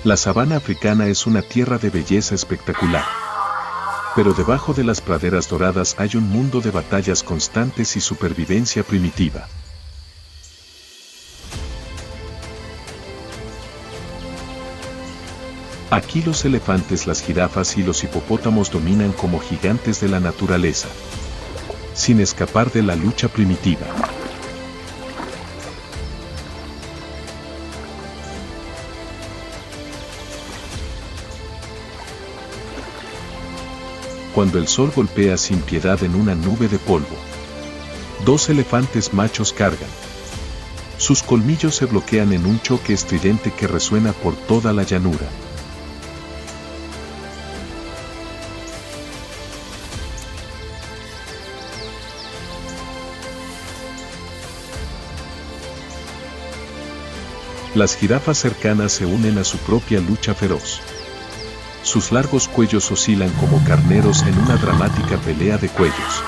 La sabana africana es una tierra de belleza espectacular. Pero debajo de las praderas doradas hay un mundo de batallas constantes y supervivencia primitiva. Aquí los elefantes, las jirafas y los hipopótamos dominan como gigantes de la naturaleza, sin escapar de la lucha primitiva. Cuando el sol golpea sin piedad en una nube de polvo, dos elefantes machos cargan. Sus colmillos se bloquean en un choque estridente que resuena por toda la llanura. Las jirafas cercanas se unen a su propia lucha feroz. Sus largos cuellos oscilan como carneros en una dramática pelea de cuellos.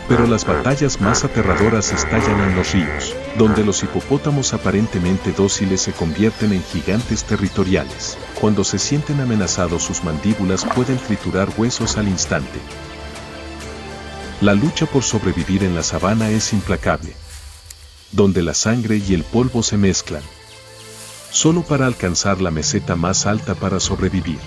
Pero las batallas más aterradoras estallan en los ríos, donde los hipopótamos aparentemente dóciles se convierten en gigantes territoriales. Cuando se sienten amenazados, sus mandíbulas pueden triturar huesos al instante. La lucha por sobrevivir en la sabana es implacable, donde la sangre y el polvo se mezclan, solo para alcanzar la meseta más alta para sobrevivir.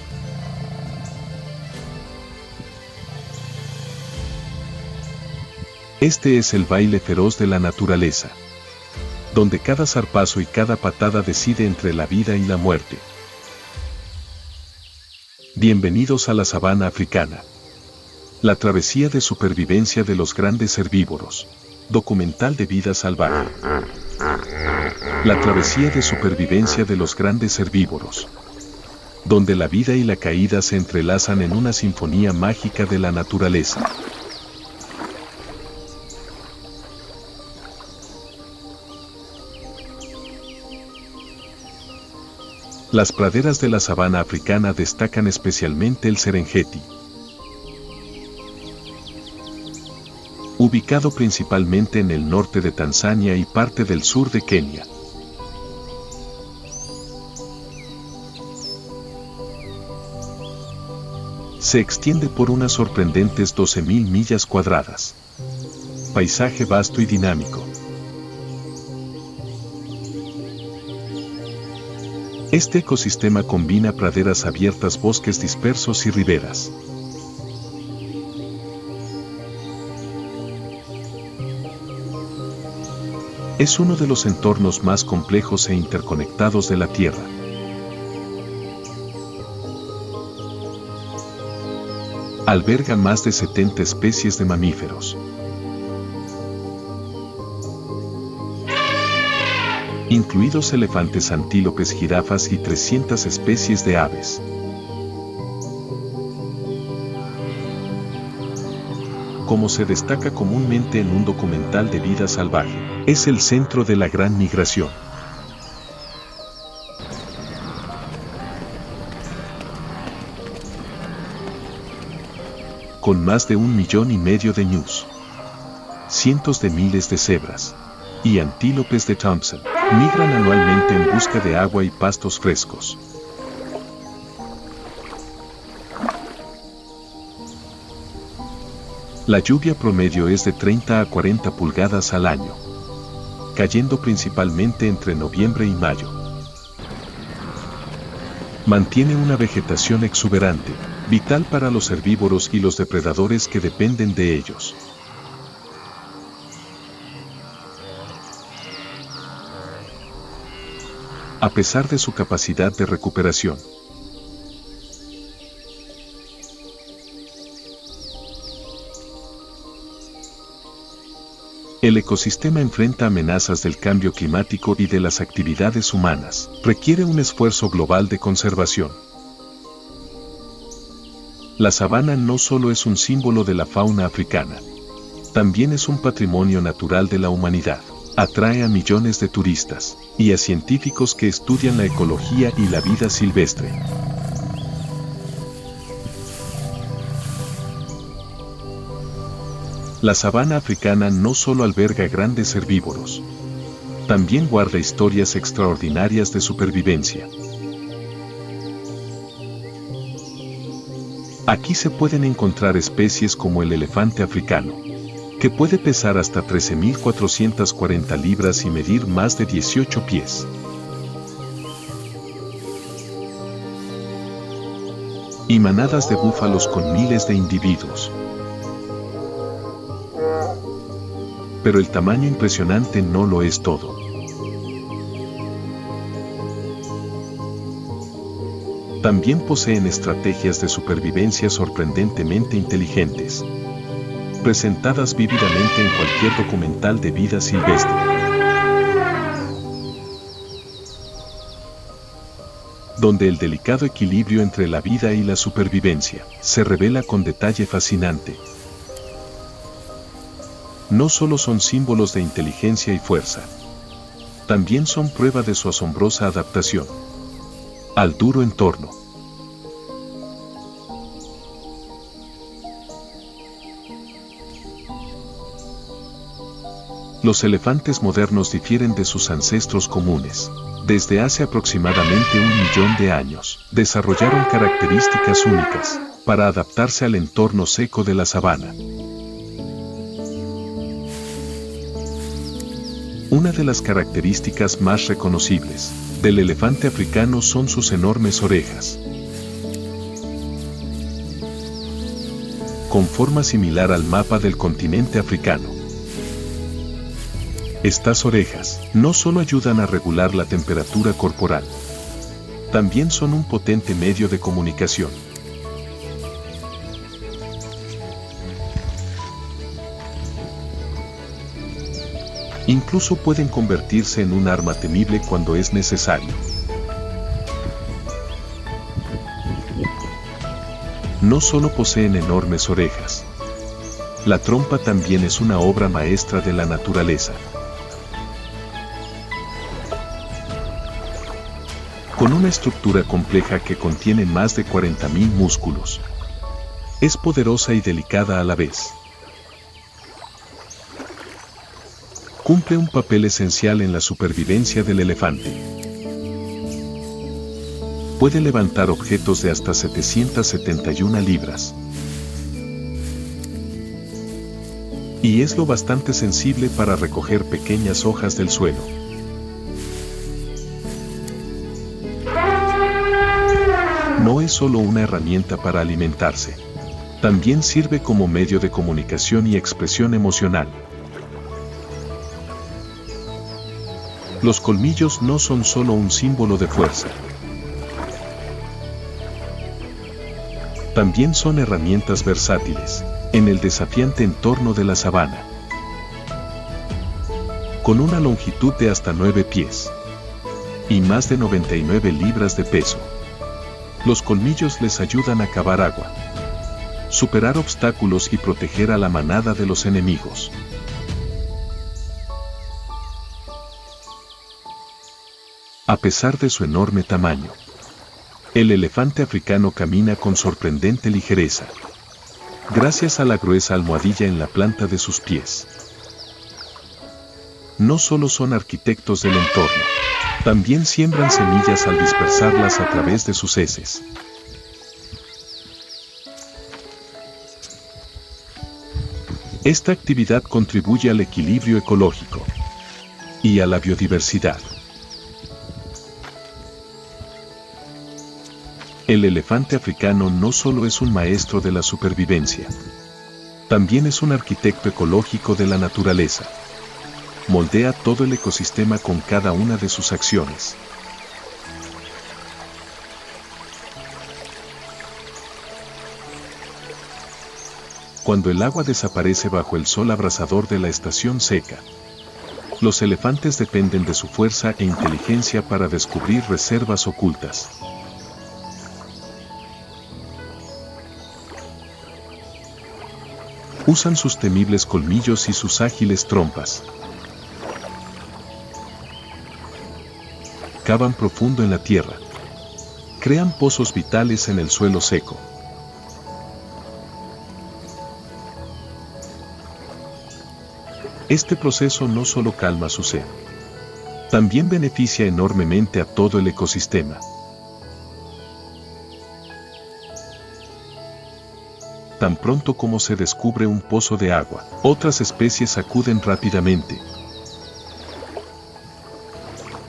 Este es el baile feroz de la naturaleza, donde cada zarpazo y cada patada decide entre la vida y la muerte. Bienvenidos a la sabana africana. La travesía de supervivencia de los grandes herbívoros. Documental de vida salvaje. La travesía de supervivencia de los grandes herbívoros, donde la vida y la caída se entrelazan en una sinfonía mágica de la naturaleza. Las praderas de la sabana africana destacan especialmente el Serengeti, ubicado principalmente en el norte de Tanzania y parte del sur de Kenia. Se extiende por unas sorprendentes 12.000 millas cuadradas. Paisaje vasto y dinámico. Este ecosistema combina praderas abiertas, bosques dispersos y riberas. Es uno de los entornos más complejos e interconectados de la Tierra. Alberga más de 70 especies de mamíferos, incluidos elefantes, antílopes, jirafas y 300 especies de aves. Como se destaca comúnmente en un documental de vida salvaje, es el centro de la gran migración. Con más de 1,5 millones de ñus, cientos de miles de cebras y antílopes de Thompson migran anualmente en busca de agua y pastos frescos. La lluvia promedio es de 30 a 40 pulgadas al año, cayendo principalmente entre noviembre y mayo. Mantiene una vegetación exuberante, vital para los herbívoros y los depredadores que dependen de ellos. A pesar de su capacidad de recuperación, el ecosistema enfrenta amenazas del cambio climático y de las actividades humanas. Requiere un esfuerzo global de conservación. La sabana no solo es un símbolo de la fauna africana, también es un patrimonio natural de la humanidad. Atrae a millones de turistas y a científicos que estudian la ecología y la vida silvestre. La sabana africana no solo alberga grandes herbívoros, También guarda historias extraordinarias de supervivencia. Aquí se pueden encontrar especies como el elefante africano, que puede pesar hasta 13.440 libras y medir más de 18 pies. Y manadas de búfalos con miles de individuos. Pero el tamaño impresionante no lo es todo. También poseen estrategias de supervivencia sorprendentemente inteligentes, presentadas vívidamente en cualquier documental de vida silvestre. Donde el delicado equilibrio entre la vida y la supervivencia se revela con detalle fascinante. No solo son símbolos de inteligencia y fuerza, también son prueba de su asombrosa adaptación al duro entorno. Los elefantes modernos difieren de sus ancestros comunes. Desde hace aproximadamente 1 millón de años, desarrollaron características únicas para adaptarse al entorno seco de la sabana. Una de las características más reconocibles del elefante africano son sus enormes orejas, con forma similar al mapa del continente africano. Estas orejas no solo ayudan a regular la temperatura corporal, también son un potente medio de comunicación. Incluso pueden convertirse en un arma temible cuando es necesario. No solo poseen enormes orejas, la trompa también es una obra maestra de la naturaleza. Con una estructura compleja que contiene más de 40.000 músculos, es poderosa y delicada a la vez. Cumple un papel esencial en la supervivencia del elefante. Puede levantar objetos de hasta 771 libras. Y es lo bastante sensible para recoger pequeñas hojas del suelo. No es solo una herramienta para alimentarse. También sirve como medio de comunicación y expresión emocional. Los colmillos no son solo un símbolo de fuerza. También son herramientas versátiles en el desafiante entorno de la sabana. Con una longitud de hasta 9 pies y más de 99 libras de peso, los colmillos les ayudan a cavar agua, superar obstáculos y proteger a la manada de los enemigos. A pesar de su enorme tamaño, el elefante africano camina con sorprendente ligereza, gracias a la gruesa almohadilla en la planta de sus pies. No solo son arquitectos del entorno, también siembran semillas al dispersarlas a través de sus heces. Esta actividad contribuye al equilibrio ecológico y a la biodiversidad. El elefante africano no solo es un maestro de la supervivencia, también es un arquitecto ecológico de la naturaleza. Moldea todo el ecosistema con cada una de sus acciones. Cuando el agua desaparece bajo el sol abrasador de la estación seca, los elefantes dependen de su fuerza e inteligencia para descubrir reservas ocultas. Usan sus temibles colmillos y sus ágiles trompas. Cavan profundo en la tierra. Crean pozos vitales en el suelo seco. Este proceso no solo calma su sed, También beneficia enormemente a todo el ecosistema. Tan pronto como se descubre un pozo de agua, otras especies acuden rápidamente.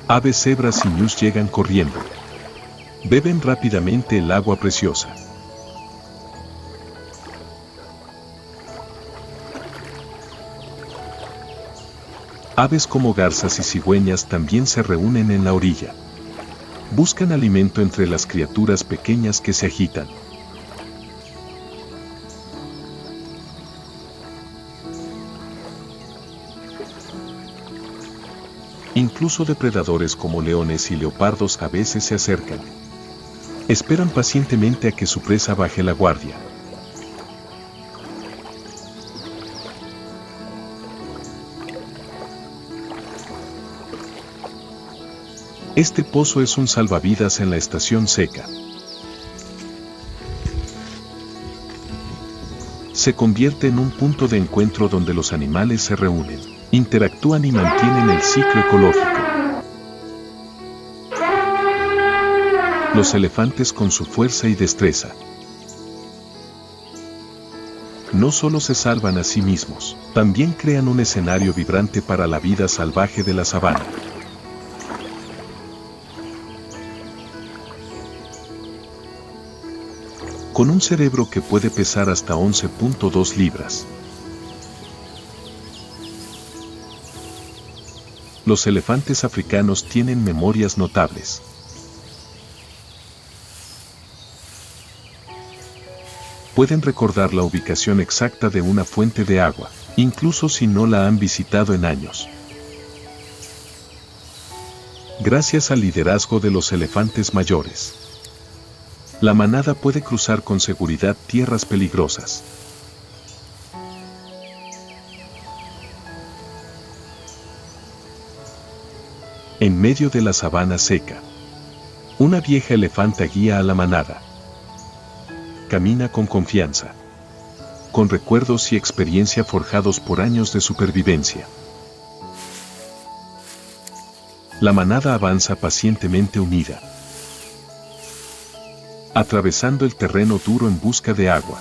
Aves, cebras y ñus llegan corriendo. Beben rápidamente el agua preciosa. Aves como garzas y cigüeñas también se reúnen en la orilla. Buscan alimento entre las criaturas pequeñas que se agitan. Incluso depredadores como leones y leopardos a veces se acercan. Esperan pacientemente a que su presa baje la guardia. Este pozo es un salvavidas en la estación seca. Se convierte en un punto de encuentro donde los animales se reúnen, interactúan y mantienen el ciclo ecológico. Los elefantes, con su fuerza y destreza, no solo se salvan a sí mismos, también crean un escenario vibrante para la vida salvaje de la sabana. Con un cerebro que puede pesar hasta 11.2 libras. Los elefantes africanos tienen memorias notables. Pueden recordar la ubicación exacta de una fuente de agua, incluso si no la han visitado en años. Gracias al liderazgo de los elefantes mayores, la manada puede cruzar con seguridad tierras peligrosas. En medio de la sabana seca, una vieja elefanta guía a la manada. Camina con confianza, con recuerdos y experiencia forjados por años de supervivencia. La manada avanza pacientemente unida, atravesando el terreno duro en busca de agua.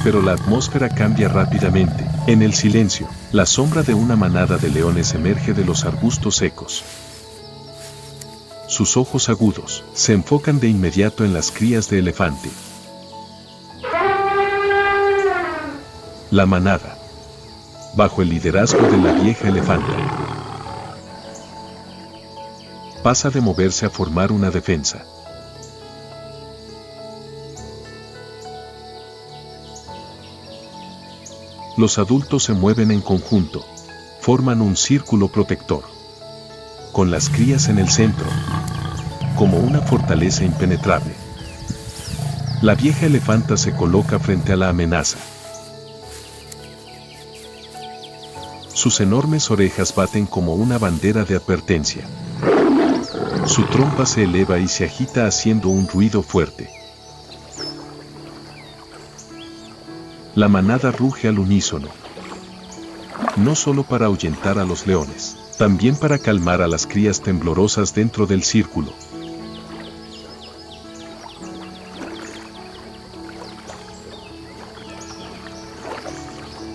Pero la atmósfera cambia rápidamente. En el silencio, la sombra de una manada de leones emerge de los arbustos secos. Sus ojos agudos se enfocan de inmediato en las crías de elefante. La manada, bajo el liderazgo de la vieja elefanta, pasa de moverse a formar una defensa. Los adultos se mueven en conjunto, forman un círculo protector, con las crías en el centro, como una fortaleza impenetrable. La vieja elefanta se coloca frente a la amenaza. Sus enormes orejas baten como una bandera de advertencia. Su trompa se eleva y se agita haciendo un ruido fuerte. La manada ruge al unísono, no solo para ahuyentar a los leones, también para calmar a las crías temblorosas dentro del círculo.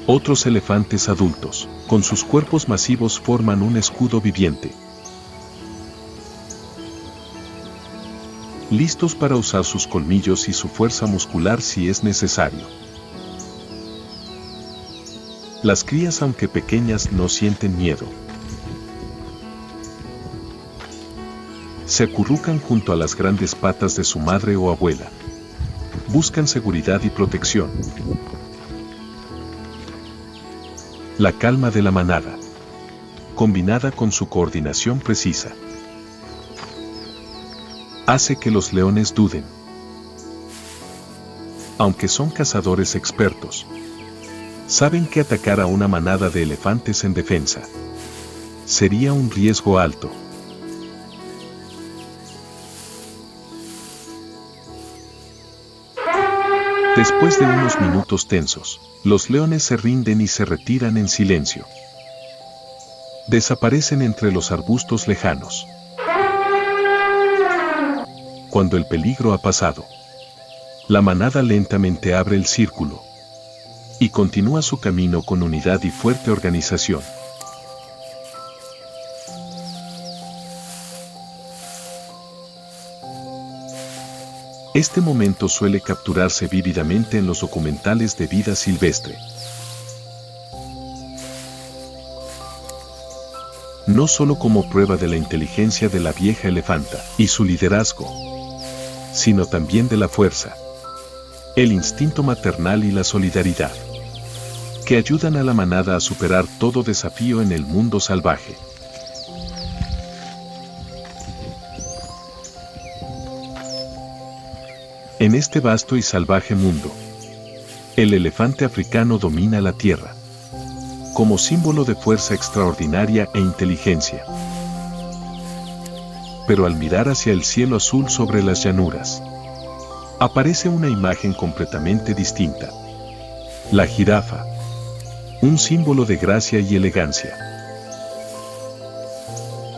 Otros elefantes adultos, con sus cuerpos masivos, forman un escudo viviente, listos para usar sus colmillos y su fuerza muscular si es necesario. Las crías, aunque pequeñas, no sienten miedo. Se acurrucan junto a las grandes patas de su madre o abuela. Buscan seguridad y protección. La calma de la manada, combinada con su coordinación precisa, hace que los leones duden. Aunque son cazadores expertos, saben que atacar a una manada de elefantes en defensa sería un riesgo alto. Después de unos minutos tensos, los leones se rinden y se retiran en silencio. Desaparecen entre los arbustos lejanos. Cuando el peligro ha pasado, la manada lentamente abre el círculo y continúa su camino con unidad y fuerte organización. Este momento suele capturarse vívidamente en los documentales de vida silvestre. No solo como prueba de la inteligencia de la vieja elefanta y su liderazgo, sino también de la fuerza, el instinto maternal y la solidaridad, que ayudan a la manada a superar todo desafío en el mundo salvaje. En este vasto y salvaje mundo, el elefante africano domina la tierra, como símbolo de fuerza extraordinaria e inteligencia. Pero al mirar hacia el cielo azul sobre las llanuras, aparece una imagen completamente distinta. La jirafa, un símbolo de gracia y elegancia.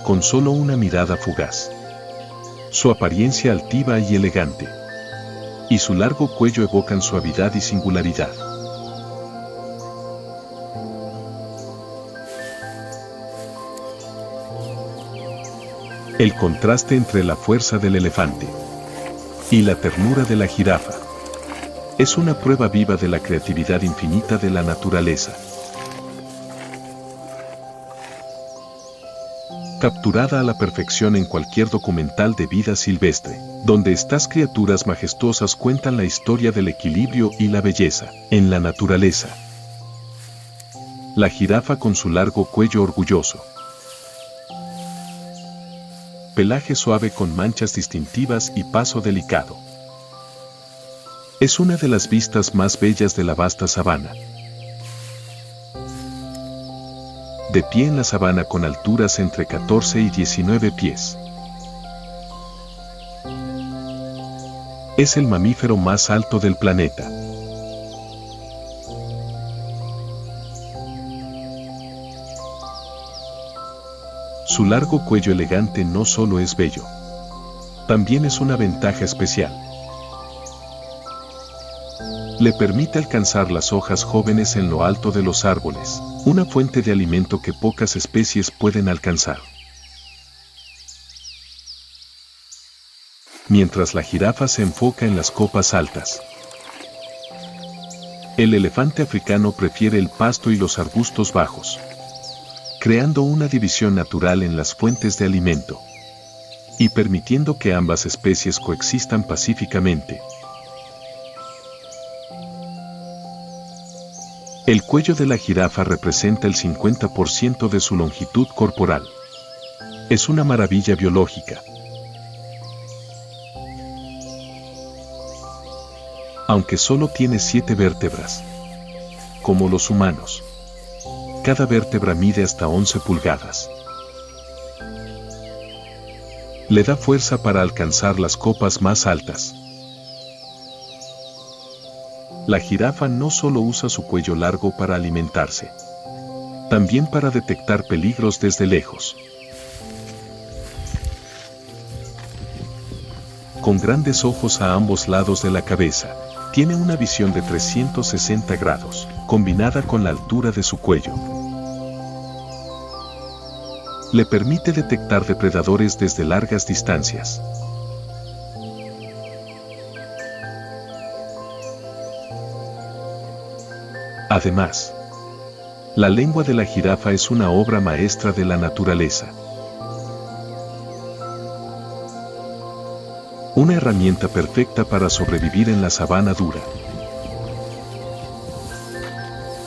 Con solo una mirada fugaz, su apariencia altiva y elegante, y su largo cuello evocan suavidad y singularidad. El contraste entre la fuerza del elefante y la ternura de la jirafa es una prueba viva de la creatividad infinita de la naturaleza. Capturada a la perfección en cualquier documental de vida silvestre, donde estas criaturas majestuosas cuentan la historia del equilibrio y la belleza en la naturaleza. La jirafa con su largo cuello orgulloso, pelaje suave con manchas distintivas y paso delicado. Es una de las vistas más bellas de la vasta sabana. De pie en la sabana con alturas entre 14 y 19 pies. Es el mamífero más alto del planeta. Su largo cuello elegante no solo es bello, también es una ventaja especial. Le permite alcanzar las hojas jóvenes en lo alto de los árboles, una fuente de alimento que pocas especies pueden alcanzar. Mientras la jirafa se enfoca en las copas altas, el elefante africano prefiere el pasto y los arbustos bajos, creando una división natural en las fuentes de alimento y permitiendo que ambas especies coexistan pacíficamente. El cuello de la jirafa representa el 50% de su longitud corporal. Es una maravilla biológica. Aunque solo tiene 7 vértebras, como los humanos, cada vértebra mide hasta 11 pulgadas. Le da fuerza para alcanzar las copas más altas. La jirafa no solo usa su cuello largo para alimentarse, también para detectar peligros desde lejos. Con grandes ojos a ambos lados de la cabeza, tiene una visión de 360 grados, combinada con la altura de su cuello. Le permite detectar depredadores desde largas distancias. Además, la lengua de la jirafa es una obra maestra de la naturaleza. Una herramienta perfecta para sobrevivir en la sabana dura.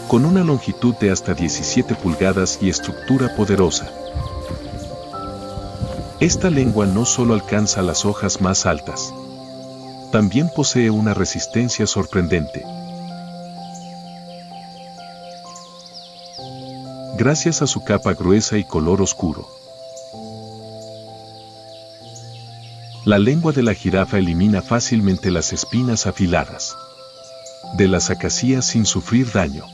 Con una longitud de hasta 17 pulgadas y estructura poderosa. Esta lengua no solo alcanza las hojas más altas, también posee una resistencia sorprendente. Gracias a su capa gruesa y color oscuro. La lengua de la jirafa elimina fácilmente las espinas afiladas. de las acacias sin sufrir daño.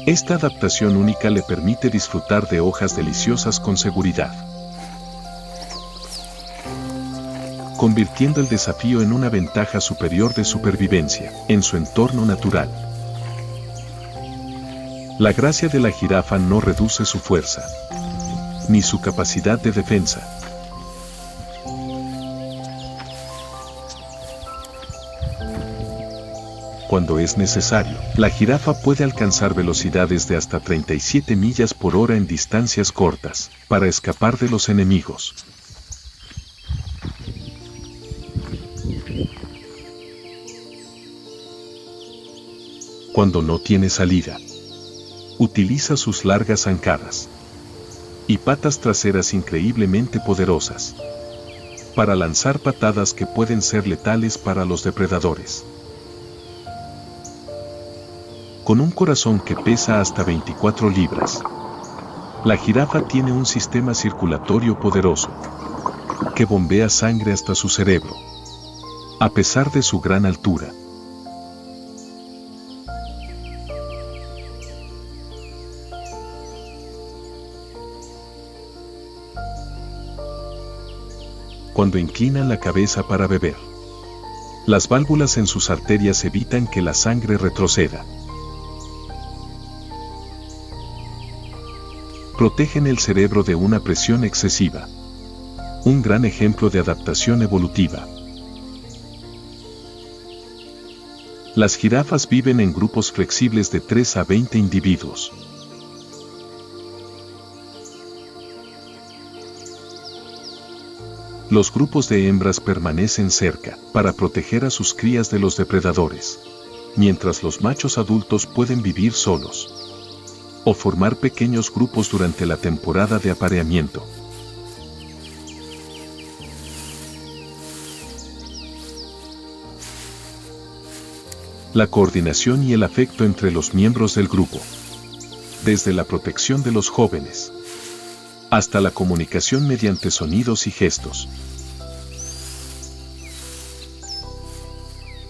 Esta adaptación única le permite disfrutar de hojas deliciosas con seguridad, convirtiendo el desafío en una ventaja superior de supervivencia en su entorno natural. La gracia de la jirafa no reduce su fuerza, ni su capacidad de defensa. Cuando es necesario, la jirafa puede alcanzar velocidades de hasta 37 millas por hora en distancias cortas, para escapar de los enemigos. Cuando no tiene salida, utiliza sus largas zancadas y patas traseras increíblemente poderosas para lanzar patadas que pueden ser letales para los depredadores. Con un corazón que pesa hasta 24 libras, la jirafa tiene un sistema circulatorio poderoso que bombea sangre hasta su cerebro, a pesar de su gran altura. Cuando inclinan la cabeza para beber, las válvulas en sus arterias evitan que la sangre retroceda. Protegen el cerebro de una presión excesiva. Un gran ejemplo de adaptación evolutiva. Las jirafas viven en grupos flexibles de 3 a 20 individuos. Los grupos de hembras permanecen cerca para proteger a sus crías de los depredadores, mientras los machos adultos pueden vivir solos o formar pequeños grupos durante la temporada de apareamiento. La coordinación y el afecto entre los miembros del grupo, desde la protección de los jóvenes hasta la comunicación mediante sonidos y gestos,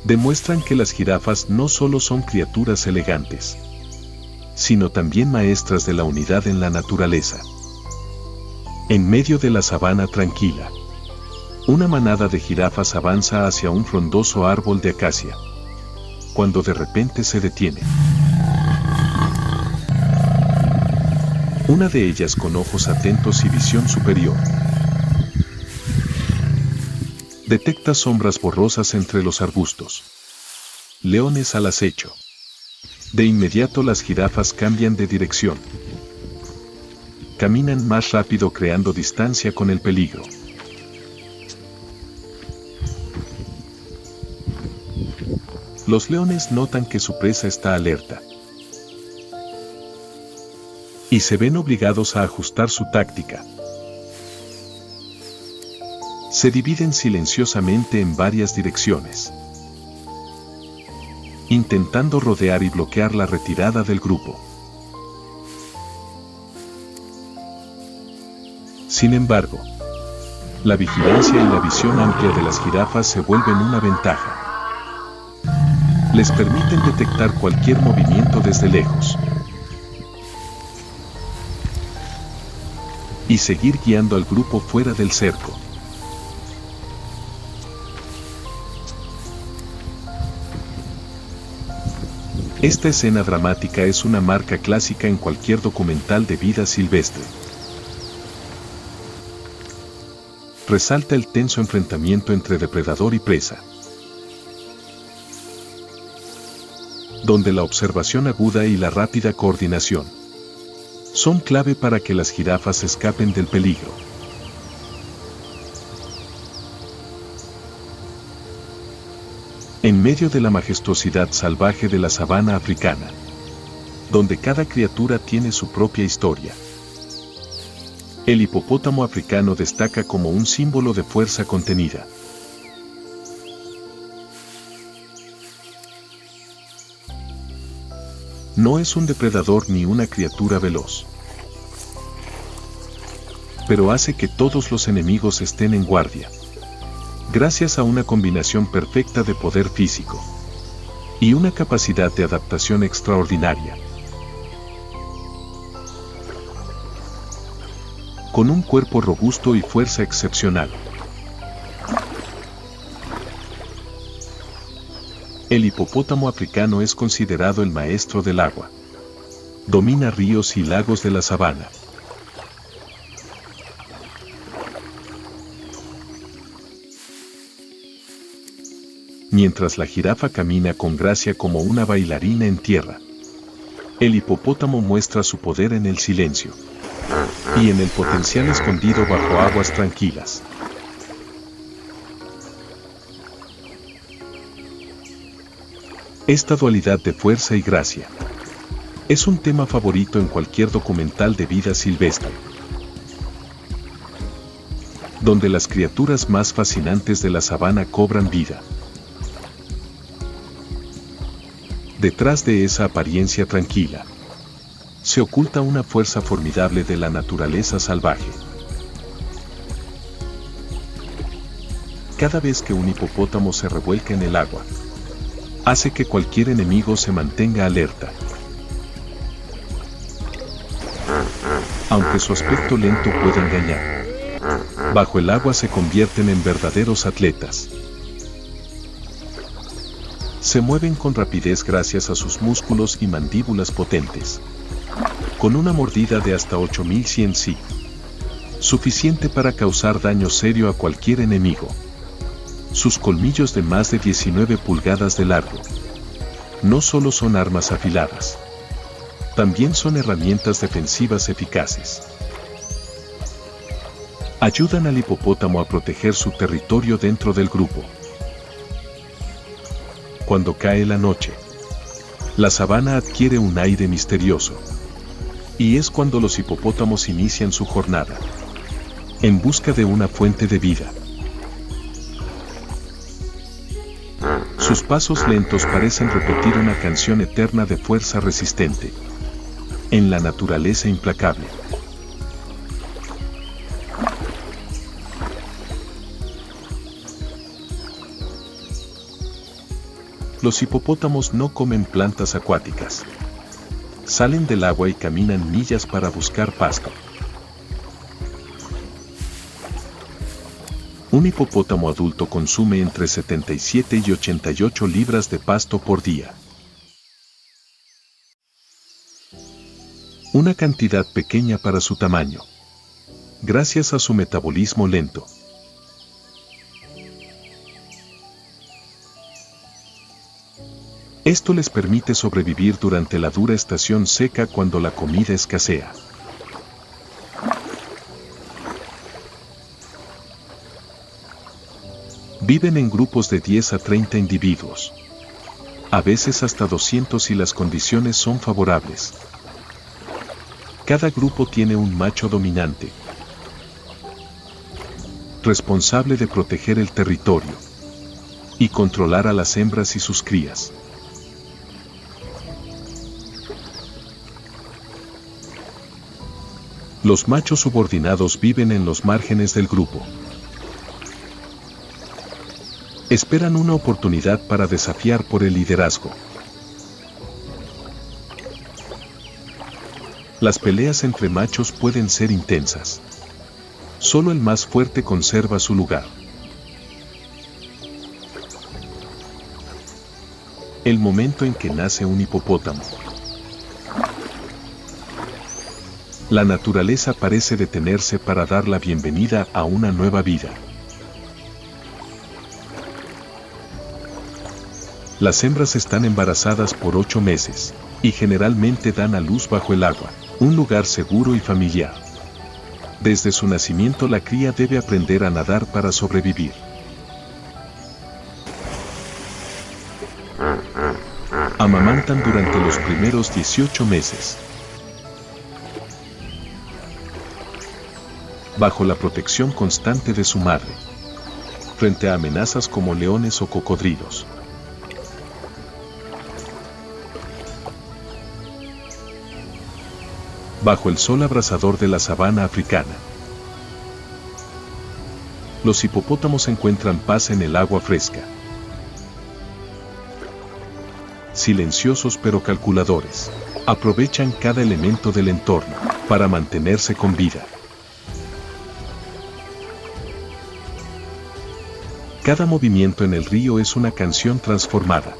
demuestran que las jirafas no solo son criaturas elegantes, sino también maestras de la unidad en la naturaleza. En medio de la sabana tranquila, una manada de jirafas avanza hacia un frondoso árbol de acacia, cuando de repente se detiene. Una de ellas con ojos atentos y visión superior detecta sombras borrosas entre los arbustos. Leones al acecho. De inmediato las jirafas cambian de dirección. Caminan más rápido creando distancia con el peligro. Los leones notan que su presa está alerta y se ven obligados a ajustar su táctica. Se dividen silenciosamente en varias direcciones, intentando rodear y bloquear la retirada del grupo. Sin embargo, la vigilancia y la visión amplia de las jirafas se vuelven una ventaja. Les permiten detectar cualquier movimiento desde lejos y seguir guiando al grupo fuera del cerco. Esta escena dramática es una marca clásica en cualquier documental de vida silvestre. Resalta el tenso enfrentamiento entre depredador y presa, donde la observación aguda y la rápida coordinación son clave para que las jirafas escapen del peligro. En medio de la majestuosidad salvaje de la sabana africana, donde cada criatura tiene su propia historia, el hipopótamo africano destaca como un símbolo de fuerza contenida. No es un depredador ni una criatura veloz. pero hace que todos los enemigos estén en guardia. Gracias a una combinación perfecta de poder físico y una capacidad de adaptación extraordinaria. Con un cuerpo robusto y fuerza excepcional. El hipopótamo africano es considerado el maestro del agua. Domina ríos y lagos de la sabana. Mientras la jirafa camina con gracia como una bailarina en tierra. El hipopótamo muestra su poder en el silencio y en el potencial escondido bajo aguas tranquilas. Esta dualidad de fuerza y gracia es un tema favorito en cualquier documental de vida silvestre, donde las criaturas más fascinantes de la sabana cobran vida. Detrás de esa apariencia tranquila, se oculta una fuerza formidable de la naturaleza salvaje. Cada vez que un hipopótamo se revuelca en el agua, hace que cualquier enemigo se mantenga alerta. Aunque su aspecto lento puede engañar, bajo el agua se convierten en verdaderos atletas. Se mueven con rapidez gracias a sus músculos y mandíbulas potentes. Con una mordida de hasta 8100 psi, suficiente para causar daño serio a cualquier enemigo. Sus colmillos de más de 19 pulgadas de largo no solo son armas afiladas, también son herramientas defensivas eficaces. Ayudan al hipopótamo a proteger su territorio dentro del grupo. Cuando cae la noche, la sabana adquiere un aire misterioso. Y es cuando los hipopótamos inician su jornada, en busca de una fuente de vida. Sus pasos lentos parecen repetir una canción eterna de fuerza resistente, en la naturaleza implacable. Los hipopótamos no comen plantas acuáticas. Salen del agua y caminan millas para buscar pasto. Un hipopótamo adulto consume entre 77 y 88 libras de pasto por día. Una cantidad pequeña para su tamaño, gracias a su metabolismo lento. Esto les permite sobrevivir durante la dura estación seca cuando la comida escasea. Viven en grupos de 10 a 30 individuos. A veces hasta 200 si las condiciones son favorables. Cada grupo tiene un macho dominante, responsable de proteger el territorio y controlar a las hembras y sus crías. Los machos subordinados viven en los márgenes del grupo. Esperan una oportunidad para desafiar por el liderazgo. Las peleas entre machos pueden ser intensas. Solo el más fuerte conserva su lugar. El momento en que nace un hipopótamo. La naturaleza parece detenerse para dar la bienvenida a una nueva vida. Las hembras están embarazadas por 8 meses, y generalmente dan a luz bajo el agua, un lugar seguro y familiar. Desde su nacimiento la cría debe aprender a nadar para sobrevivir. Amamantan durante los primeros 18 meses. Bajo la protección constante de su madre, frente a amenazas como leones o cocodrilos. Bajo el sol abrasador de la sabana africana, Los hipopótamos encuentran paz en el agua fresca. Silenciosos pero calculadores. Aprovechan cada elemento del entorno para mantenerse con vida. Cada movimiento en el río es una canción transformada.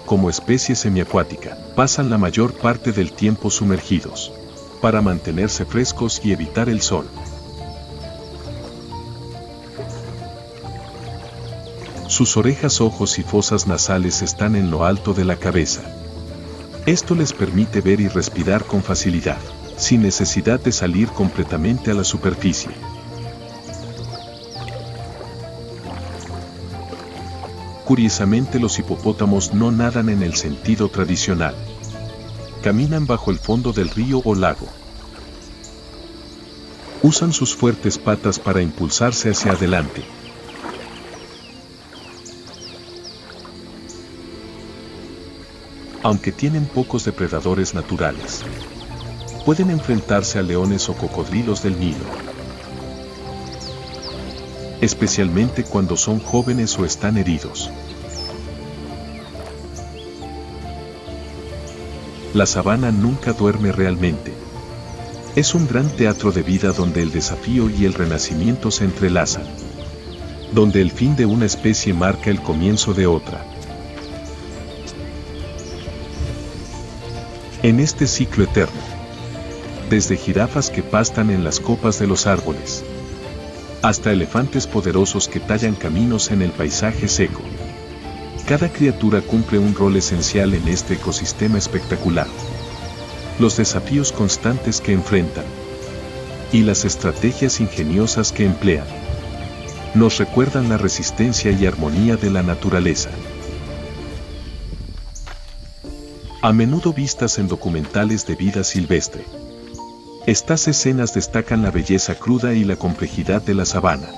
Como especie semiacuática, pasan la mayor parte del tiempo sumergidos, para mantenerse frescos y evitar el sol. Sus orejas, ojos y fosas nasales están en lo alto de la cabeza. Esto les permite ver y respirar con facilidad, sin necesidad de salir completamente a la superficie. Curiosamente, los hipopótamos no nadan en el sentido tradicional. Caminan bajo el fondo del río o lago. Usan sus fuertes patas para impulsarse hacia adelante. Aunque tienen pocos depredadores naturales, pueden enfrentarse a leones o cocodrilos del Nilo, especialmente cuando son jóvenes o están heridos. La sabana nunca duerme realmente. Es un gran teatro de vida donde el desafío y el renacimiento se entrelazan, donde el fin de una especie marca el comienzo de otra. En este ciclo eterno, desde jirafas que pastan en las copas de los árboles, hasta elefantes poderosos que tallan caminos en el paisaje seco, cada criatura cumple un rol esencial en este ecosistema espectacular. Los desafíos constantes que enfrentan y las estrategias ingeniosas que emplean nos recuerdan la resistencia y armonía de la naturaleza. A menudo vistas en documentales de vida silvestre, estas escenas destacan la belleza cruda y la complejidad de la sabana.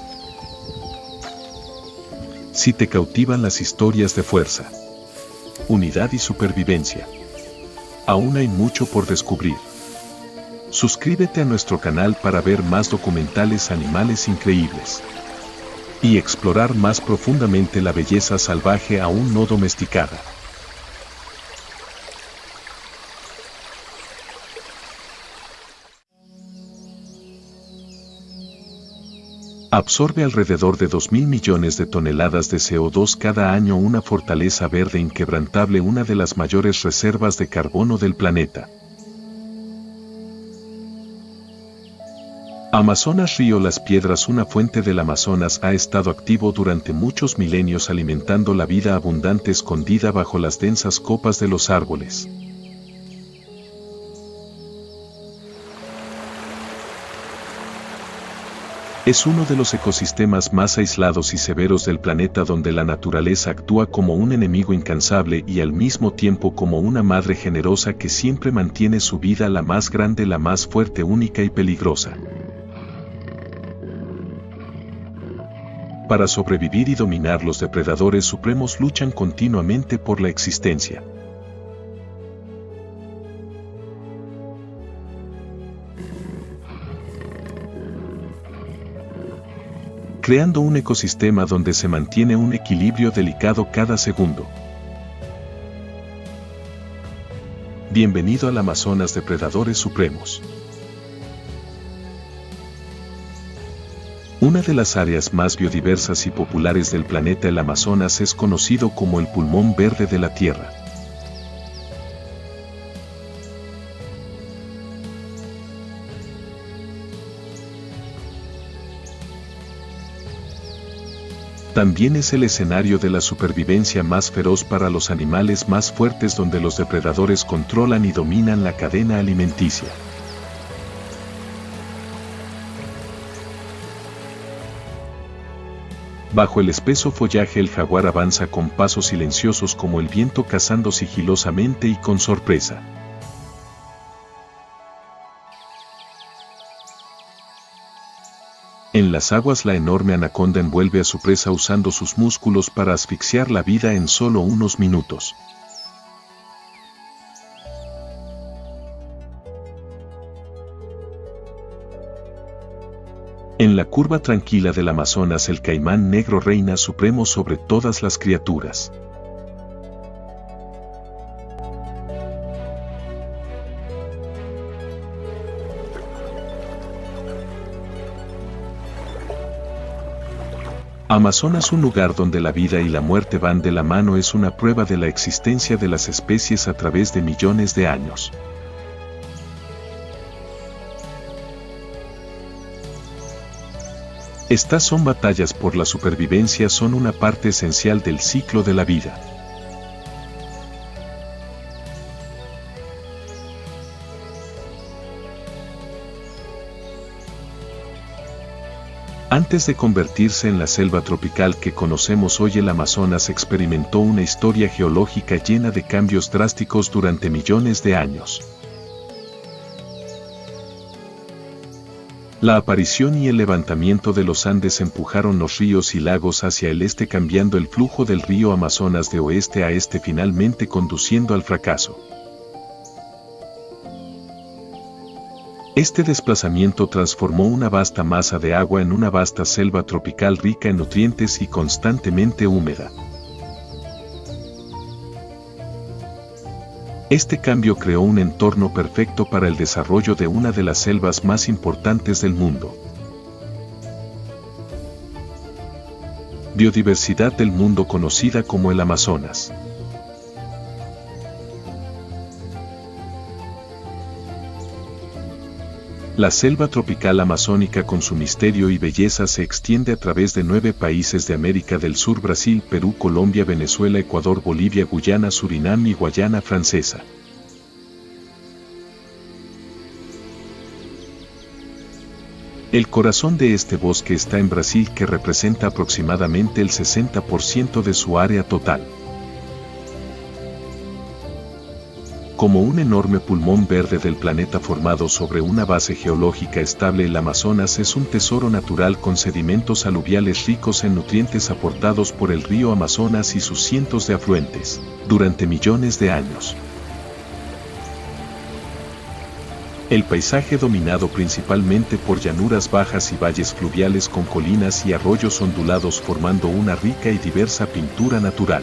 Si te cautivan las historias de fuerza, unidad y supervivencia, aún hay mucho por descubrir. Suscríbete a nuestro canal para ver más documentales animales increíbles y explorar más profundamente la belleza salvaje aún no domesticada. Absorbe alrededor de 2.000 millones de toneladas de CO2 cada año, una fortaleza verde inquebrantable, una de las mayores reservas de carbono del planeta. Amazonas Río Las Piedras, una fuente del Amazonas, ha estado activo durante muchos milenios alimentando la vida abundante escondida bajo las densas copas de los árboles. Es uno de los ecosistemas más aislados y severos del planeta, donde la naturaleza actúa como un enemigo incansable y al mismo tiempo como una madre generosa que siempre mantiene su vida, la más grande, la más fuerte, única y peligrosa. Para sobrevivir y dominar, los depredadores supremos luchan continuamente por la existencia. Creando un ecosistema donde se mantiene un equilibrio delicado cada segundo. Bienvenido al Amazonas, depredadores supremos. Una de las áreas más biodiversas y populares del planeta, el Amazonas es conocido como el pulmón verde de la Tierra. También es el escenario de la supervivencia más feroz para los animales más fuertes, donde los depredadores controlan y dominan la cadena alimenticia. Bajo el espeso follaje, el jaguar avanza con pasos silenciosos como el viento, cazando sigilosamente y con sorpresa. En las aguas, la enorme anaconda envuelve a su presa usando sus músculos para asfixiar la vida en solo unos minutos. En la curva tranquila del Amazonas el caimán negro reina supremo sobre todas las criaturas. Amazonas, un lugar donde la vida y la muerte van de la mano, es una prueba de la existencia de las especies a través de millones de años. Estas son batallas por la supervivencia, son una parte esencial del ciclo de la vida. Antes de convertirse en la selva tropical que conocemos hoy, el Amazonas experimentó una historia geológica llena de cambios drásticos durante millones de años. La aparición y el levantamiento de los Andes empujaron los ríos y lagos hacia el este, cambiando el flujo del río Amazonas de oeste a este, finalmente conduciendo al fracaso. Este desplazamiento transformó una vasta masa de agua en una vasta selva tropical rica en nutrientes y constantemente húmeda. Este cambio creó un entorno perfecto para el desarrollo de una de las selvas más importantes del mundo. Biodiversidad del mundo, conocida como el Amazonas. La selva tropical amazónica, con su misterio y belleza, se extiende a través de 9 países de América del Sur: Brasil, Perú, Colombia, Venezuela, Ecuador, Bolivia, Guyana, Surinam y Guayana Francesa. El corazón de este bosque está en Brasil, que representa aproximadamente el 60% de su área total. Como un enorme pulmón verde del planeta formado sobre una base geológica estable, el Amazonas es un tesoro natural con sedimentos aluviales ricos en nutrientes aportados por el río Amazonas y sus cientos de afluentes, durante millones de años. El paisaje, dominado principalmente por llanuras bajas y valles fluviales con colinas y arroyos ondulados, formando una rica y diversa pintura natural.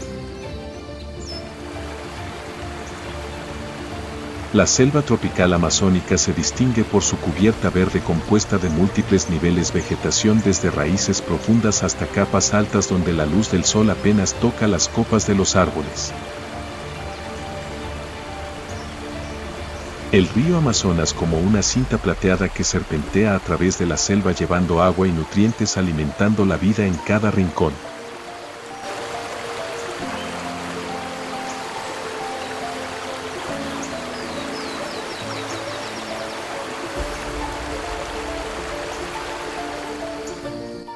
La selva tropical amazónica se distingue por su cubierta verde compuesta de múltiples niveles de vegetación, desde raíces profundas hasta capas altas donde la luz del sol apenas toca las copas de los árboles. El río Amazonas, como una cinta plateada que serpentea a través de la selva llevando agua y nutrientes, alimentando la vida en cada rincón.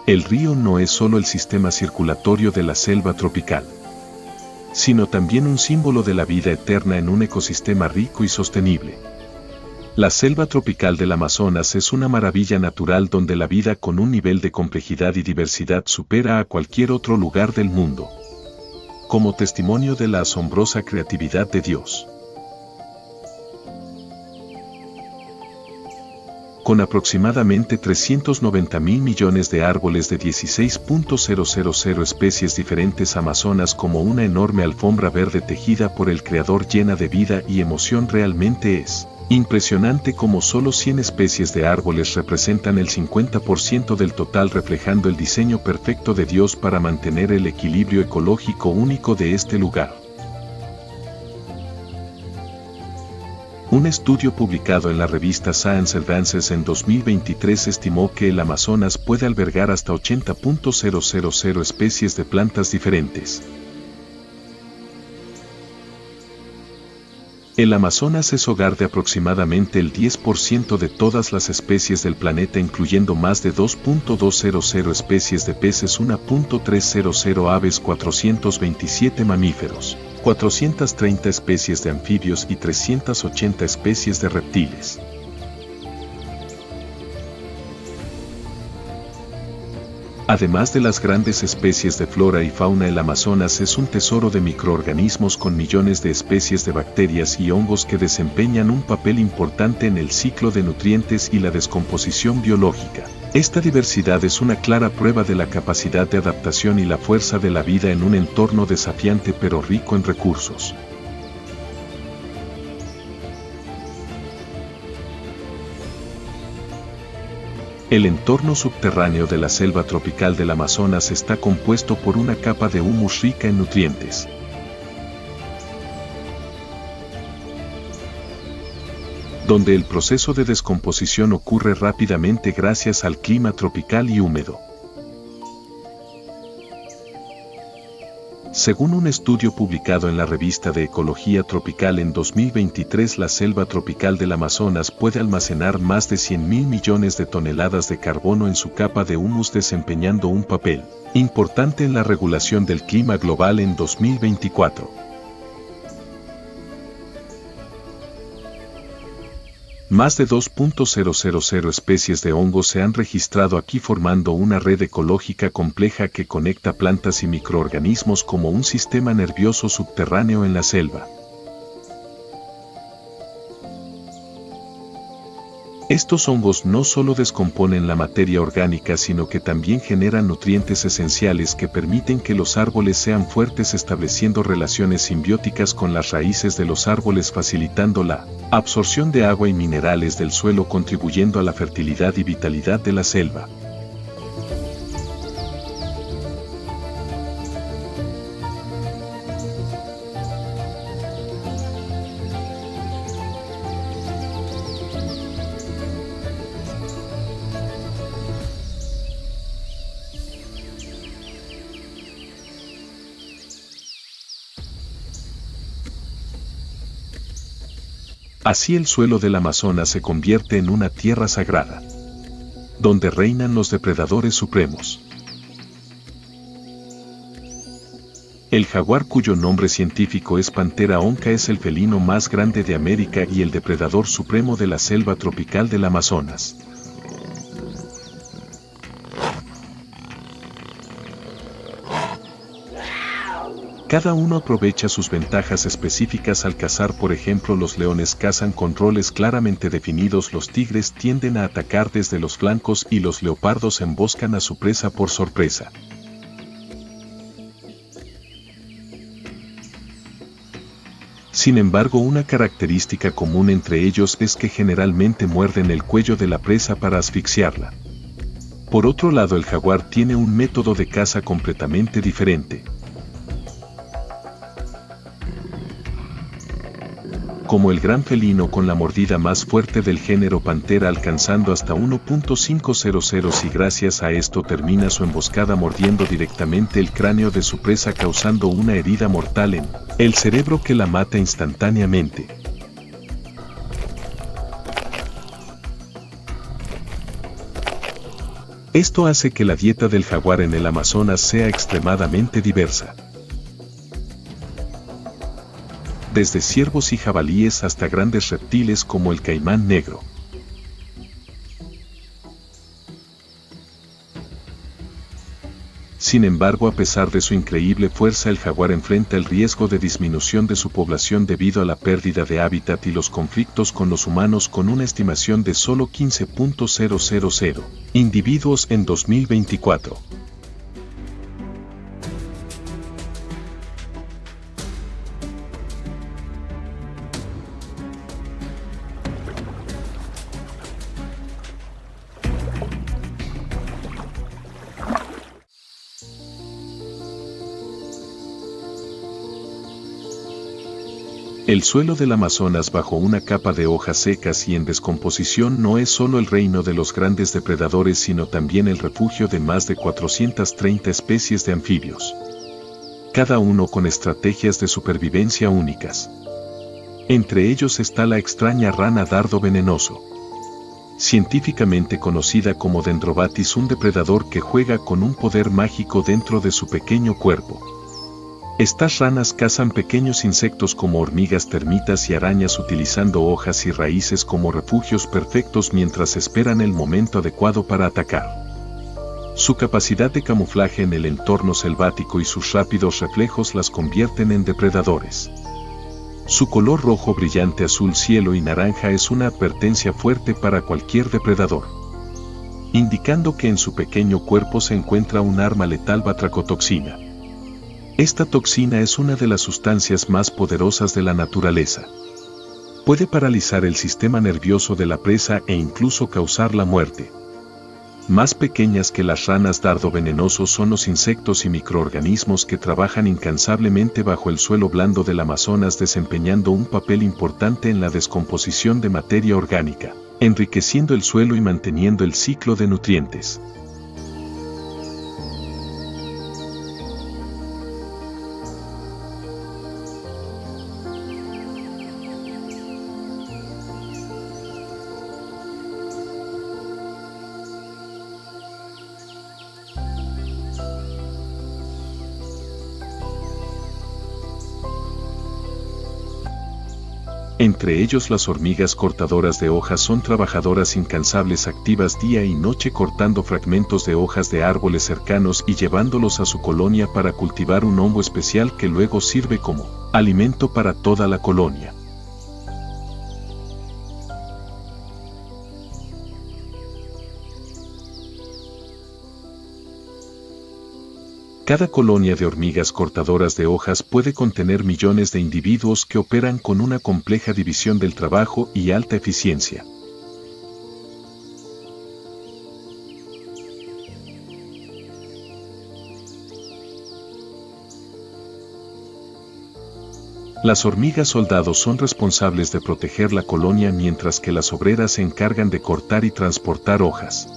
El río no es solo el sistema circulatorio de la selva tropical, sino también un símbolo de la vida eterna en un ecosistema rico y sostenible. La selva tropical del Amazonas es una maravilla natural donde la vida, con un nivel de complejidad y diversidad, supera a cualquier otro lugar del mundo. Como testimonio de la asombrosa creatividad de Dios. Con aproximadamente 390.000 millones de árboles de 16.000 especies diferentes, Amazonas, como una enorme alfombra verde tejida por el Creador, llena de vida y emoción, realmente es impresionante como solo 100 especies de árboles representan el 50% del total, reflejando el diseño perfecto de Dios para mantener el equilibrio ecológico único de este lugar. Un estudio publicado en la revista Science Advances en 2023 estimó que el Amazonas puede albergar hasta 80.000 especies de plantas diferentes. El Amazonas es hogar de aproximadamente el 10% de todas las especies del planeta, incluyendo más de 2.200 especies de peces, 1.300 aves, 427 mamíferos, 430 especies de anfibios y 380 especies de reptiles. Además de las grandes especies de flora y fauna, el Amazonas es un tesoro de microorganismos con millones de especies de bacterias y hongos que desempeñan un papel importante en el ciclo de nutrientes y la descomposición biológica. Esta diversidad es una clara prueba de la capacidad de adaptación y la fuerza de la vida en un entorno desafiante pero rico en recursos. El entorno subterráneo de la selva tropical del Amazonas está compuesto por una capa de humus rica en nutrientes. Donde el proceso de descomposición ocurre rápidamente gracias al clima tropical y húmedo. Según un estudio publicado en la revista de Ecología Tropical en 2023, la selva tropical del Amazonas puede almacenar más de 100.000 millones de toneladas de carbono en su capa de humus, desempeñando un papel importante en la regulación del clima global en 2024. Más de 2.000 especies de hongos se han registrado aquí, formando una red ecológica compleja que conecta plantas y microorganismos como un sistema nervioso subterráneo en la selva. Estos hongos no solo descomponen la materia orgánica, sino que también generan nutrientes esenciales que permiten que los árboles sean fuertes, estableciendo relaciones simbióticas con las raíces de los árboles, facilitando la absorción de agua y minerales del suelo, contribuyendo a la fertilidad y vitalidad de la selva. Así, el suelo del Amazonas se convierte en una tierra sagrada, donde reinan los depredadores supremos. El jaguar, cuyo nombre científico es Panthera onca, es el felino más grande de América y el depredador supremo de la selva tropical del Amazonas. Cada uno aprovecha sus ventajas específicas al cazar. Por ejemplo, los leones cazan con roles claramente definidos, los tigres tienden a atacar desde los flancos y los leopardos emboscan a su presa por sorpresa. Sin embargo, una característica común entre ellos es que generalmente muerden el cuello de la presa para asfixiarla. Por otro lado, el jaguar tiene un método de caza completamente diferente. Como el gran felino con la mordida más fuerte del género Panthera, alcanzando hasta 1.500, y gracias a esto termina su emboscada mordiendo directamente el cráneo de su presa, causando una herida mortal en el cerebro que la mata instantáneamente. Esto hace que la dieta del jaguar en el Amazonas sea extremadamente diversa. Desde ciervos y jabalíes hasta grandes reptiles como el caimán negro. Sin embargo, a pesar de su increíble fuerza, el jaguar enfrenta el riesgo de disminución de su población debido a la pérdida de hábitat y los conflictos con los humanos, con una estimación de solo 15.000 individuos en 2024. El suelo del Amazonas, bajo una capa de hojas secas y en descomposición, no es solo el reino de los grandes depredadores, sino también el refugio de más de 430 especies de anfibios, cada uno con estrategias de supervivencia únicas. Entre ellos está la extraña rana dardo venenoso, científicamente conocida como Dendrobatis, un depredador que juega con un poder mágico dentro de su pequeño cuerpo. Estas ranas cazan pequeños insectos como hormigas, termitas y arañas, utilizando hojas y raíces como refugios perfectos mientras esperan el momento adecuado para atacar. Su capacidad de camuflaje en el entorno selvático y sus rápidos reflejos las convierten en depredadores. Su color rojo brillante, azul cielo y naranja es una advertencia fuerte para cualquier depredador, indicando que en su pequeño cuerpo se encuentra un arma letal: batracotoxina. Esta toxina es una de las sustancias más poderosas de la naturaleza. Puede paralizar el sistema nervioso de la presa e incluso causar la muerte. Más pequeñas que las ranas dardo venenosos son los insectos y microorganismos que trabajan incansablemente bajo el suelo blando del Amazonas, desempeñando un papel importante en la descomposición de materia orgánica, enriqueciendo el suelo y manteniendo el ciclo de nutrientes. Entre ellos, las hormigas cortadoras de hojas son trabajadoras incansables, activas día y noche cortando fragmentos de hojas de árboles cercanos y llevándolos a su colonia para cultivar un hongo especial que luego sirve como alimento para toda la colonia. Cada colonia de hormigas cortadoras de hojas puede contener millones de individuos que operan con una compleja división del trabajo y alta eficiencia. Las hormigas soldados son responsables de proteger la colonia, mientras que las obreras se encargan de cortar y transportar hojas.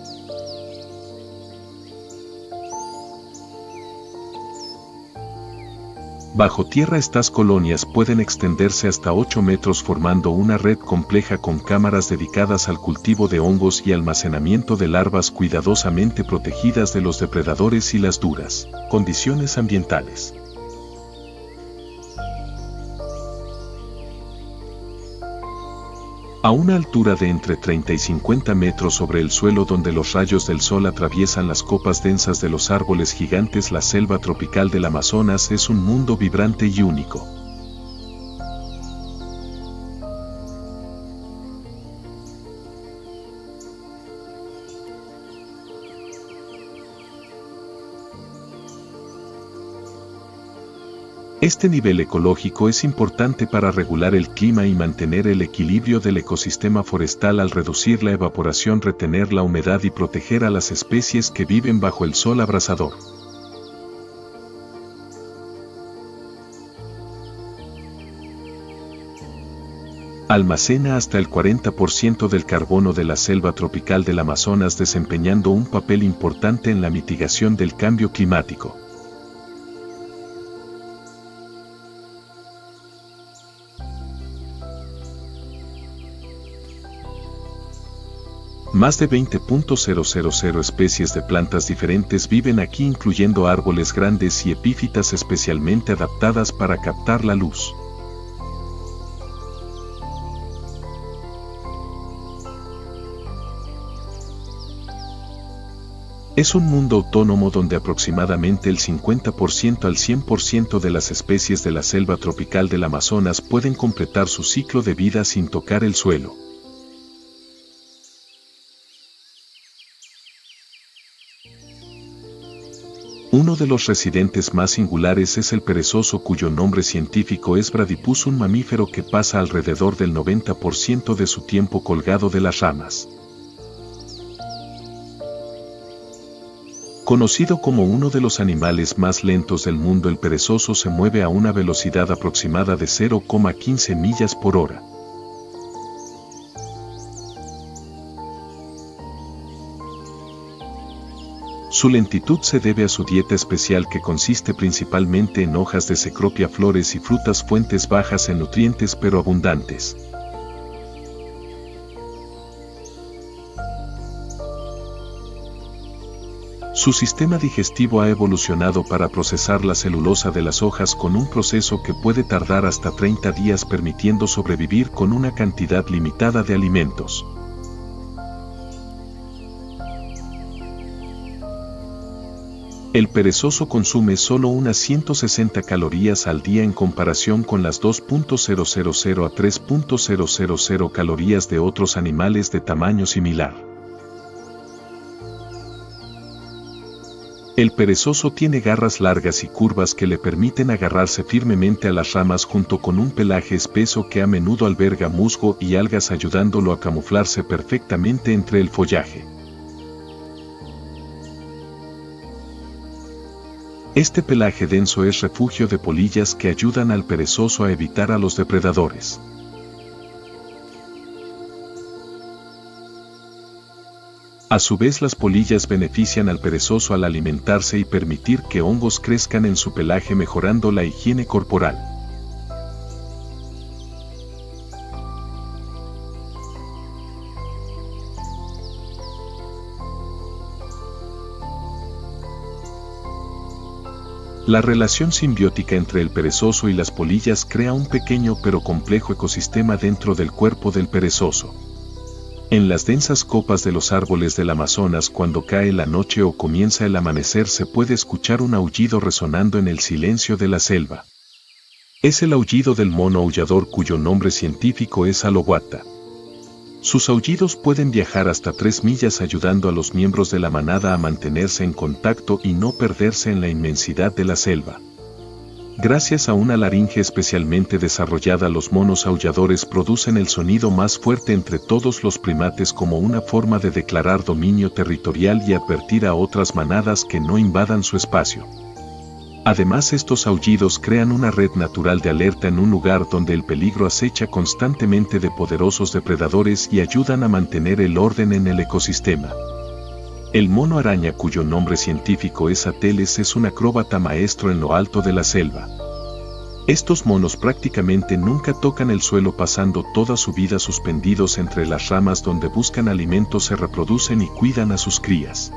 Bajo tierra, estas colonias pueden extenderse hasta 8 metros, formando una red compleja con cámaras dedicadas al cultivo de hongos y almacenamiento de larvas, cuidadosamente protegidas de los depredadores y las duras condiciones ambientales. A una altura de entre 30 y 50 metros sobre el suelo, donde los rayos del sol atraviesan las copas densas de los árboles gigantes, la selva tropical del Amazonas es un mundo vibrante y único. Este nivel ecológico es importante para regular el clima y mantener el equilibrio del ecosistema forestal al reducir la evaporación, retener la humedad y proteger a las especies que viven bajo el sol abrasador. Almacena hasta el 40% del carbono de la selva tropical del Amazonas, desempeñando un papel importante en la mitigación del cambio climático. Más de 20.000 especies de plantas diferentes viven aquí, incluyendo árboles grandes y epífitas especialmente adaptadas para captar la luz. Es un mundo autónomo donde aproximadamente el 50% al 100% de las especies de la selva tropical del Amazonas pueden completar su ciclo de vida sin tocar el suelo. Uno de los residentes más singulares es el perezoso, cuyo nombre científico es Bradypus, un mamífero que pasa alrededor del 90% de su tiempo colgado de las ramas. Conocido como uno de los animales más lentos del mundo, el perezoso se mueve a una velocidad aproximada de 0,15 millas por hora. Su lentitud se debe a su dieta especial, que consiste principalmente en hojas de cecropia, flores y frutas, fuentes bajas en nutrientes pero abundantes. Su sistema digestivo ha evolucionado para procesar la celulosa de las hojas, con un proceso que puede tardar hasta 30 días, permitiendo sobrevivir con una cantidad limitada de alimentos. El perezoso consume solo unas 160 calorías al día en comparación con las 2.000 a 3.000 calorías de otros animales de tamaño similar. El perezoso tiene garras largas y curvas que le permiten agarrarse firmemente a las ramas junto con un pelaje espeso que a menudo alberga musgo y algas ayudándolo a camuflarse perfectamente entre el follaje. Este pelaje denso es refugio de polillas que ayudan al perezoso a evitar a los depredadores. A su vez, las polillas benefician al perezoso al alimentarse y permitir que hongos crezcan en su pelaje, mejorando la higiene corporal. La relación simbiótica entre el perezoso y las polillas crea un pequeño pero complejo ecosistema dentro del cuerpo del perezoso. En las densas copas de los árboles del Amazonas, cuando cae la noche o comienza el amanecer, se puede escuchar un aullido resonando en el silencio de la selva. Es el aullido del mono aullador, cuyo nombre científico es alohuata. Sus aullidos pueden viajar hasta 3 millas, ayudando a los miembros de la manada a mantenerse en contacto y no perderse en la inmensidad de la selva. Gracias a una laringe especialmente desarrollada, los monos aulladores producen el sonido más fuerte entre todos los primates como una forma de declarar dominio territorial y advertir a otras manadas que no invadan su espacio. Además, estos aullidos crean una red natural de alerta en un lugar donde el peligro acecha constantemente de poderosos depredadores y ayudan a mantener el orden en el ecosistema. El mono araña, cuyo nombre científico es Ateles, es un acróbata maestro en lo alto de la selva. Estos monos prácticamente nunca tocan el suelo, pasando toda su vida suspendidos entre las ramas donde buscan alimento, se reproducen y cuidan a sus crías.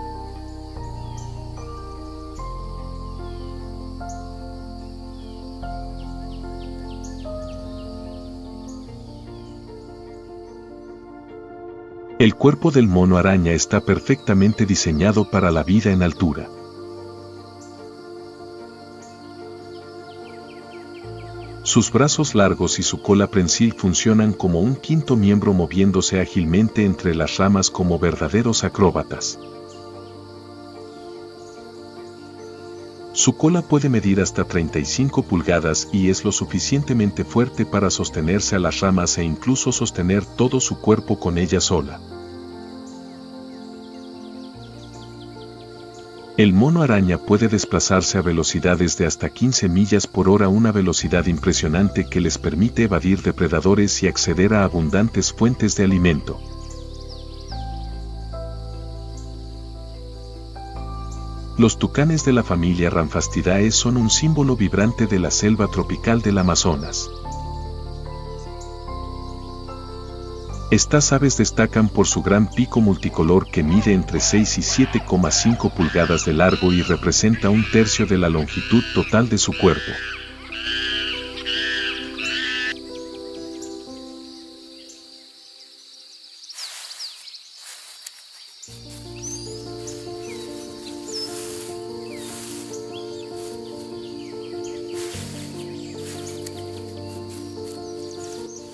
El cuerpo del mono araña está perfectamente diseñado para la vida en altura. Sus brazos largos y su cola prensil funcionan como un quinto miembro, moviéndose ágilmente entre las ramas como verdaderos acróbatas. Su cola puede medir hasta 35 pulgadas y es lo suficientemente fuerte para sostenerse a las ramas e incluso sostener todo su cuerpo con ella sola. El mono araña puede desplazarse a velocidades de hasta 15 millas por hora, una velocidad impresionante que les permite evadir depredadores y acceder a abundantes fuentes de alimento. Los tucanes de la familia Ramphastidae son un símbolo vibrante de la selva tropical del Amazonas. Estas aves destacan por su gran pico multicolor que mide entre 6 y 7,5 pulgadas de largo y representa un tercio de la longitud total de su cuerpo.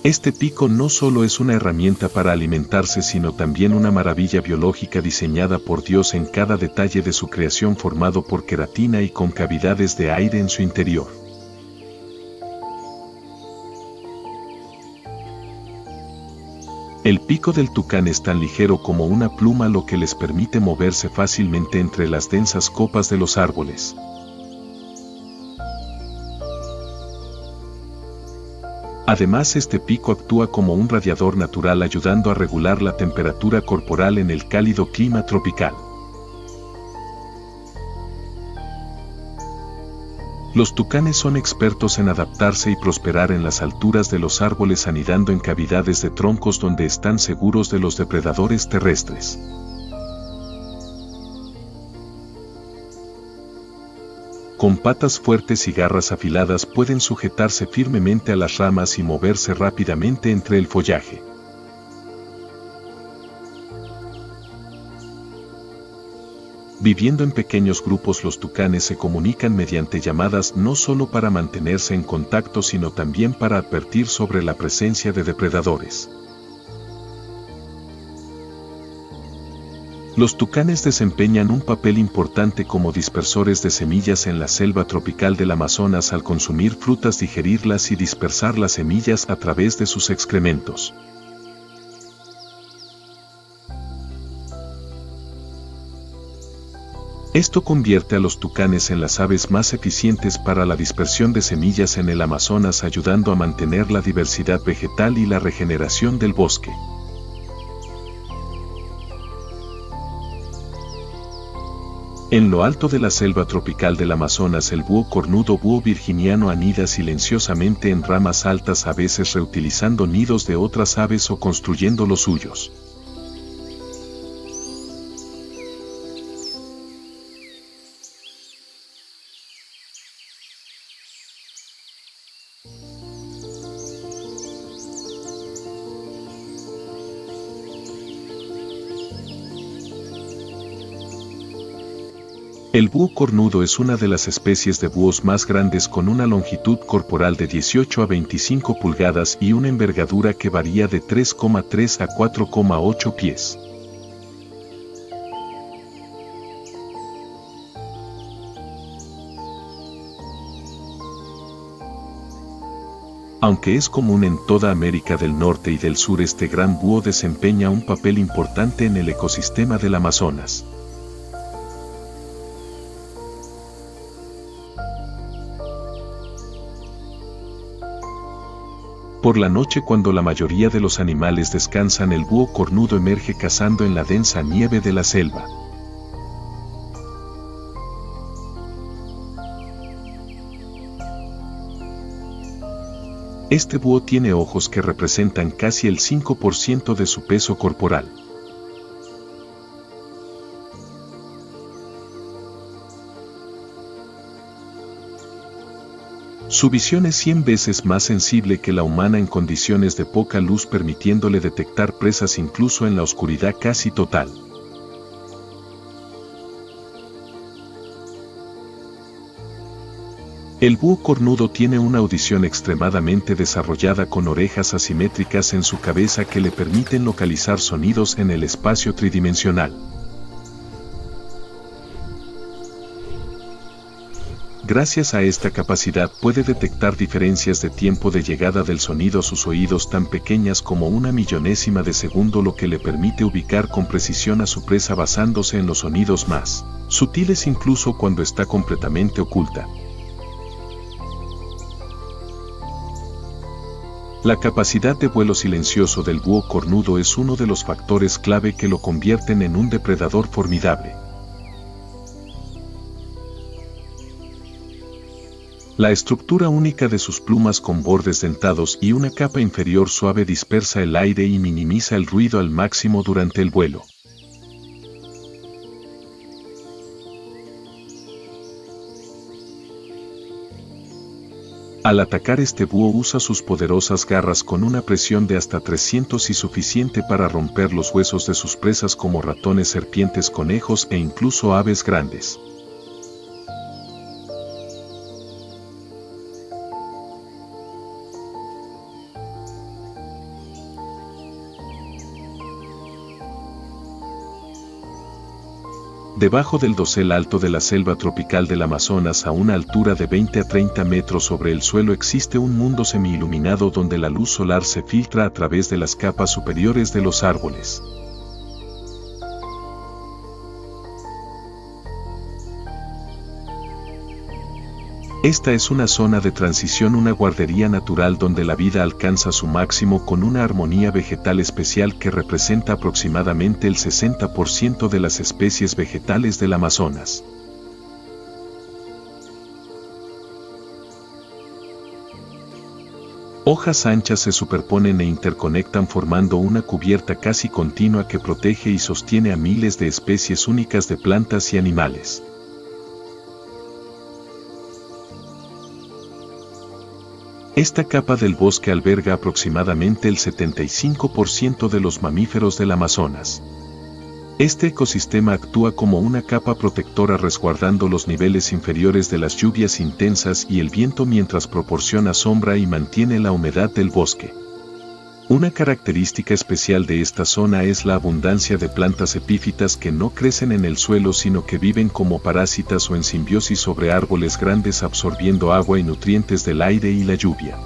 Este pico no solo es una herramienta para alimentarse, sino también una maravilla biológica diseñada por Dios en cada detalle de su creación, formado por queratina y con cavidades de aire en su interior. El pico del tucán es tan ligero como una pluma, lo que les permite moverse fácilmente entre las densas copas de los árboles. Además, este pico actúa como un radiador natural, ayudando a regular la temperatura corporal en el cálido clima tropical. Los tucanes son expertos en adaptarse y prosperar en las alturas de los árboles, anidando en cavidades de troncos donde están seguros de los depredadores terrestres. Con patas fuertes y garras afiladas pueden sujetarse firmemente a las ramas y moverse rápidamente entre el follaje. Viviendo en pequeños grupos, los tucanes se comunican mediante llamadas no solo para mantenerse en contacto, sino también para advertir sobre la presencia de depredadores. Los tucanes desempeñan un papel importante como dispersores de semillas en la selva tropical del Amazonas al consumir frutas, digerirlas y dispersar las semillas a través de sus excrementos. Esto convierte a los tucanes en las aves más eficientes para la dispersión de semillas en el Amazonas, ayudando a mantener la diversidad vegetal y la regeneración del bosque. En lo alto de la selva tropical del Amazonas, el búho cornudo búho virginiano anida silenciosamente en ramas altas, a veces reutilizando nidos de otras aves o construyendo los suyos. El búho cornudo es una de las especies de búhos más grandes, con una longitud corporal de 18 a 25 pulgadas y una envergadura que varía de 3,3 a 4,8 pies. Aunque es común en toda América del Norte y del Sur, este gran búho desempeña un papel importante en el ecosistema del Amazonas. Por la noche, cuando la mayoría de los animales descansan, el búho cornudo emerge cazando en la densa nieve de la selva. Este búho tiene ojos que representan casi el 5% de su peso corporal. Su visión es 100 veces más sensible que la humana en condiciones de poca luz, permitiéndole detectar presas incluso en la oscuridad casi total. El búho cornudo tiene una audición extremadamente desarrollada, con orejas asimétricas en su cabeza que le permiten localizar sonidos en el espacio tridimensional. Gracias a esta capacidad puede detectar diferencias de tiempo de llegada del sonido a sus oídos tan pequeñas como una millonésima de segundo, lo que le permite ubicar con precisión a su presa basándose en los sonidos más sutiles, incluso cuando está completamente oculta. La capacidad de vuelo silencioso del búho cornudo es uno de los factores clave que lo convierten en un depredador formidable. La estructura única de sus plumas, con bordes dentados y una capa inferior suave, dispersa el aire y minimiza el ruido al máximo durante el vuelo. Al atacar, este búho usa sus poderosas garras con una presión de hasta 300 y suficiente para romper los huesos de sus presas, como ratones, serpientes, conejos e incluso aves grandes. Debajo del dosel alto de la selva tropical del Amazonas, a una altura de 20 a 30 metros sobre el suelo, existe un mundo semi-iluminado donde la luz solar se filtra a través de las capas superiores de los árboles. Esta es una zona de transición, una guardería natural donde la vida alcanza su máximo, con una armonía vegetal especial que representa aproximadamente el 60% de las especies vegetales del Amazonas. Hojas anchas se superponen e interconectan, formando una cubierta casi continua que protege y sostiene a miles de especies únicas de plantas y animales. Esta capa del bosque alberga aproximadamente el 75% de los mamíferos del Amazonas. Este ecosistema actúa como una capa protectora resguardando los niveles inferiores de las lluvias intensas y el viento mientras proporciona sombra y mantiene la humedad del bosque. Una característica especial de esta zona es la abundancia de plantas epífitas que no crecen en el suelo sino que viven como parásitas o en simbiosis sobre árboles grandes absorbiendo agua y nutrientes del aire y la lluvia.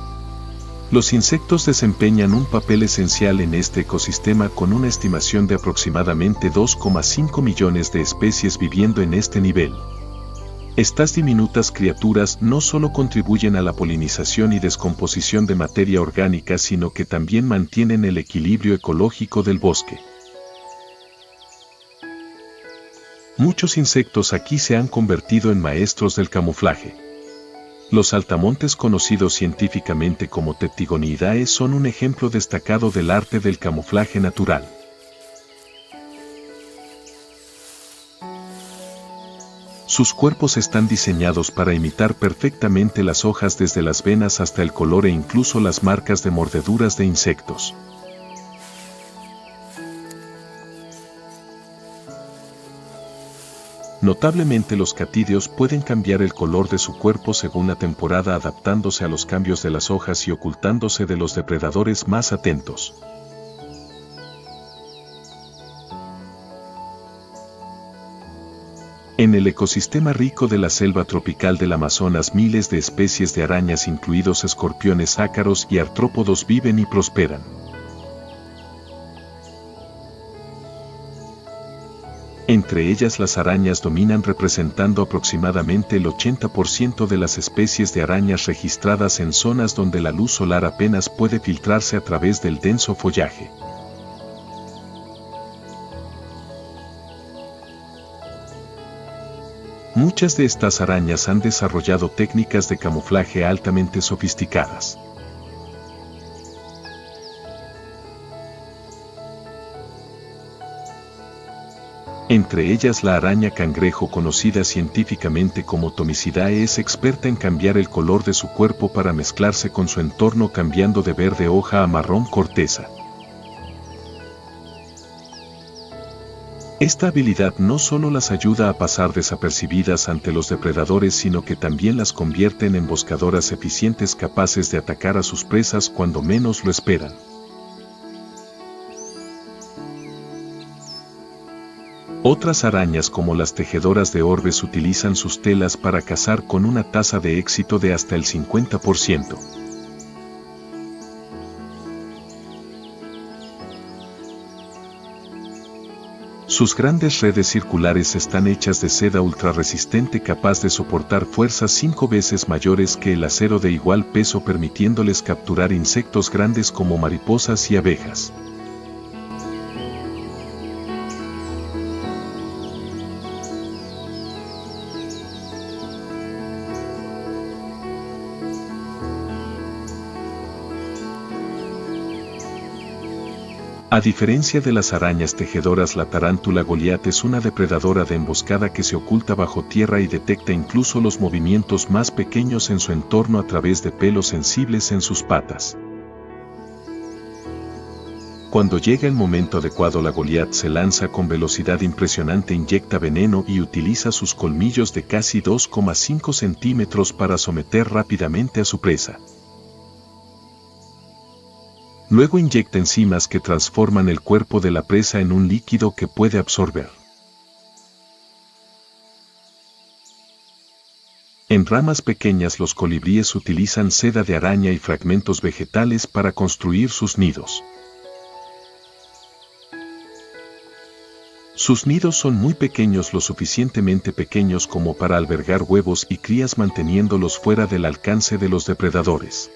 Los insectos desempeñan un papel esencial en este ecosistema con una estimación de aproximadamente 2,5 millones de especies viviendo en este nivel. Estas diminutas criaturas no solo contribuyen a la polinización y descomposición de materia orgánica, sino que también mantienen el equilibrio ecológico del bosque. Muchos insectos aquí se han convertido en maestros del camuflaje. Los saltamontes, conocidos científicamente como Pterygoideae, son un ejemplo destacado del arte del camuflaje natural. Sus cuerpos están diseñados para imitar perfectamente las hojas desde las venas hasta el color e incluso las marcas de mordeduras de insectos. Notablemente, los catídeos pueden cambiar el color de su cuerpo según la temporada, adaptándose a los cambios de las hojas y ocultándose de los depredadores más atentos. En el ecosistema rico de la selva tropical del Amazonas, miles de especies de arañas, incluidos escorpiones, ácaros y artrópodos, viven y prosperan. Entre ellas, las arañas dominan, representando aproximadamente el 80% de las especies de arañas registradas en zonas donde la luz solar apenas puede filtrarse a través del denso follaje. Muchas de estas arañas han desarrollado técnicas de camuflaje altamente sofisticadas. Entre ellas, la araña cangrejo, conocida científicamente como Thomisidae, es experta en cambiar el color de su cuerpo para mezclarse con su entorno, cambiando de verde hoja a marrón corteza. Esta habilidad no solo las ayuda a pasar desapercibidas ante los depredadores, sino que también las convierte en emboscadoras eficientes, capaces de atacar a sus presas cuando menos lo esperan. Otras arañas, como las tejedoras de orbes, utilizan sus telas para cazar con una tasa de éxito de hasta el 50%. Sus grandes redes circulares están hechas de seda ultra resistente, capaz de soportar fuerzas 5 veces mayores que el acero de igual peso, permitiéndoles capturar insectos grandes como mariposas y abejas. A diferencia de las arañas tejedoras, la tarántula Goliath es una depredadora de emboscada que se oculta bajo tierra y detecta incluso los movimientos más pequeños en su entorno a través de pelos sensibles en sus patas. Cuando llega el momento adecuado, la Goliath se lanza con velocidad impresionante, inyecta veneno y utiliza sus colmillos de casi 2,5 centímetros para someter rápidamente a su presa. Luego inyecta enzimas que transforman el cuerpo de la presa en un líquido que puede absorber. En ramas pequeñas, los colibríes utilizan seda de araña y fragmentos vegetales para construir sus nidos. Sus nidos son muy pequeños, lo suficientemente pequeños como para albergar huevos y crías, manteniéndolos fuera del alcance de los depredadores.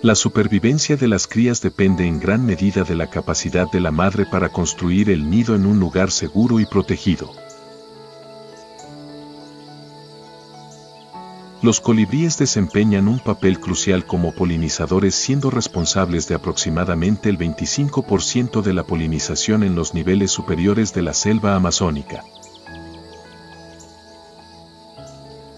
La supervivencia de las crías depende en gran medida de la capacidad de la madre para construir el nido en un lugar seguro y protegido. Los colibríes desempeñan un papel crucial como polinizadores, siendo responsables de aproximadamente el 25% de la polinización en los niveles superiores de la selva amazónica.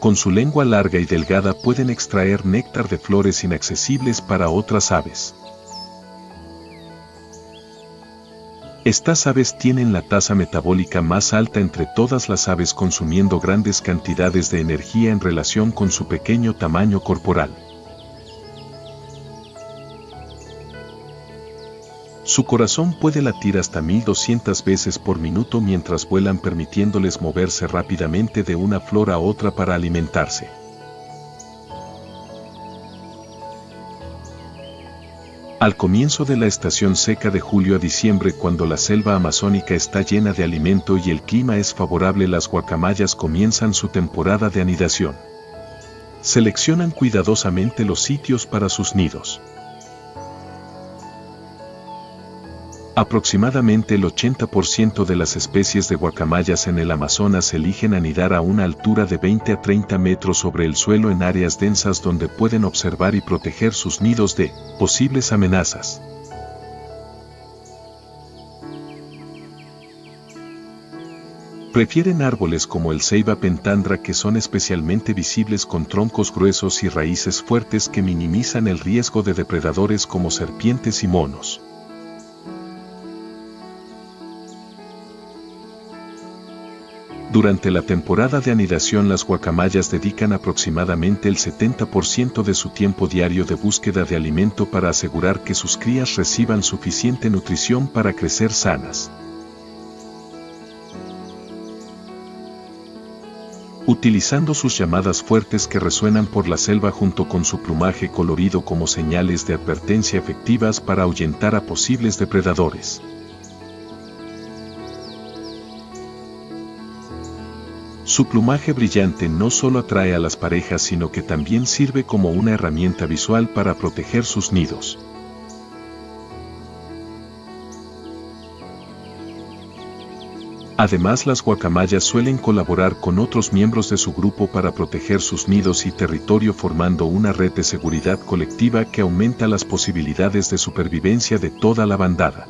Con su lengua larga y delgada pueden extraer néctar de flores inaccesibles para otras aves. Estas aves tienen la tasa metabólica más alta entre todas las aves, consumiendo grandes cantidades de energía en relación con su pequeño tamaño corporal. Su corazón puede latir hasta 1200 veces por minuto mientras vuelan, permitiéndoles moverse rápidamente de una flor a otra para alimentarse. Al comienzo de la estación seca de julio a diciembre, cuando la selva amazónica está llena de alimento y el clima es favorable, las guacamayas comienzan su temporada de anidación. Seleccionan cuidadosamente los sitios para sus nidos. Aproximadamente el 80% de las especies de guacamayas en el Amazonas eligen anidar a una altura de 20 a 30 metros sobre el suelo en áreas densas donde pueden observar y proteger sus nidos de posibles amenazas. Prefieren árboles como el ceiba pentandra, que son especialmente visibles con troncos gruesos y raíces fuertes que minimizan el riesgo de depredadores como serpientes y monos. Durante la temporada de anidación, las guacamayas dedican aproximadamente el 70% de su tiempo diario de búsqueda de alimento para asegurar que sus crías reciban suficiente nutrición para crecer sanas. Utilizando sus llamadas fuertes que resuenan por la selva junto con su plumaje colorido como señales de advertencia efectivas para ahuyentar a posibles depredadores. Su plumaje brillante no solo atrae a las parejas, sino que también sirve como una herramienta visual para proteger sus nidos. Además, las guacamayas suelen colaborar con otros miembros de su grupo para proteger sus nidos y territorio, formando una red de seguridad colectiva que aumenta las posibilidades de supervivencia de toda la bandada.